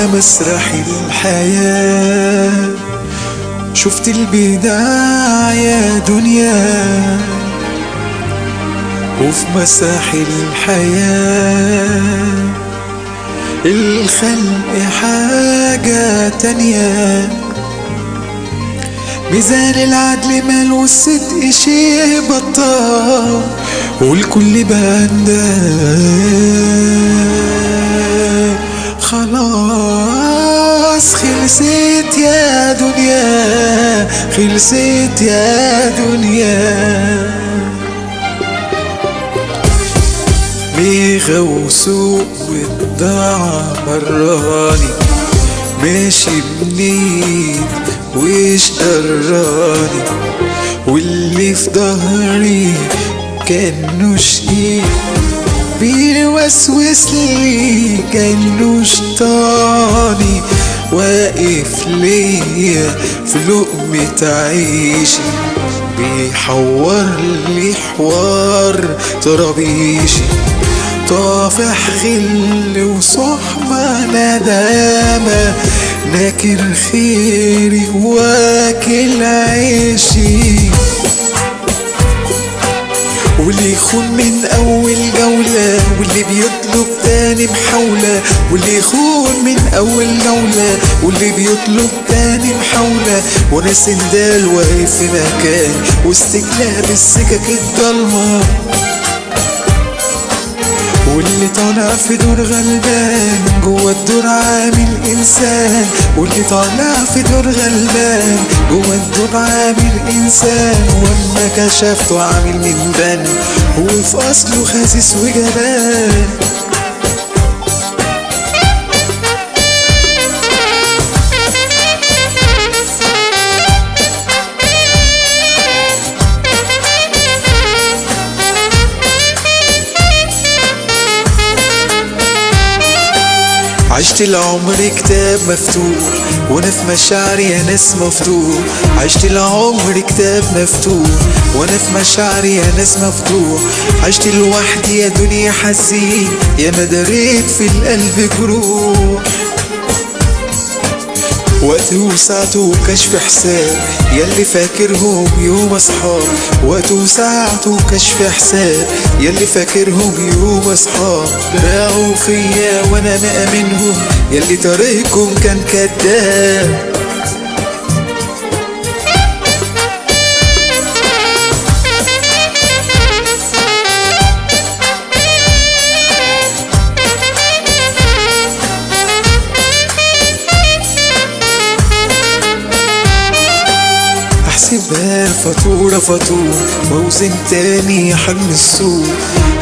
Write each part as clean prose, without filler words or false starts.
على مسرح الحياة، شفت البداية يا دنيا، وفي مسرح الحياة الخلق حاجة تانية. ميزان العدل مال والصدق شي بطال، والكل بندان. خلاص خلصت يا دنيا، خلصت يا دنيا. ميغا وسوق والضاعة براني، ماشي منين ويش دراني، واللي في ظهري كأنه شقيق بيوسوس لي كأنه شطاني، واقف ليا في لقمة عيشي، بيحور لي حوار طرابيشي. طافح غل وصحبة ندامة، ناكر خيري واكل عيشي. واللي يخون من اول جولة، واللي بيطلب تاني محاولة، واللي يخون من اول جولة، واللي بيطلب تاني محاولة. وانا سندال واقف في مكان وسط كلاب السكك الضلمة، واللي طالع في دور غلبان جوا الدور عامل انسان، واللي طالع في دور غلبان جوا الدور عامل انسان. واما كشفته عامل من بن، هو في اصله خاسس وجبان. عشت العمر كتاب مفتوح، وانا في مشاعري يا ناس مفتوح. عشت العمر كتاب مفتوح، وانا في مشاعري يا ناس مفتوح. عشت لوحدي يا دنيا حزين، يا ما دريت في القلب جروح. وقت وساعته وكشف حساب، ياللي فاكرهم يوم اصحاب. وقت وساعته وكشف حساب، ياللي فاكرهم يوم اصحاب. باعوا فيا وانا مأمنهم، ياللي طريقكم كان كداب. احسبها فاتورة فاتورة واوزن تاني حجم السوق.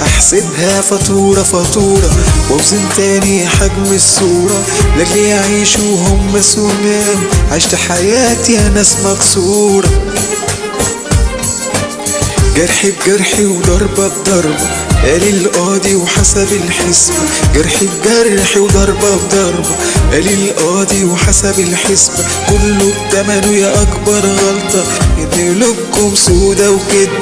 احسبها فاتورة فاتورة واوزن تاني حجم الصورة. لاجل يعيشوا هم سنام، عشت حياتي يا ناس مكسورة. جرحي بجرحي وضربة بضربة، قال القاضي وحسب الحسبة. جرحي بجرحي وضربة بضربة، قال القاضي وحسب الحسبة. كله بتمنه يا أكبر غلطة، إن قلوبكم سودا وكده.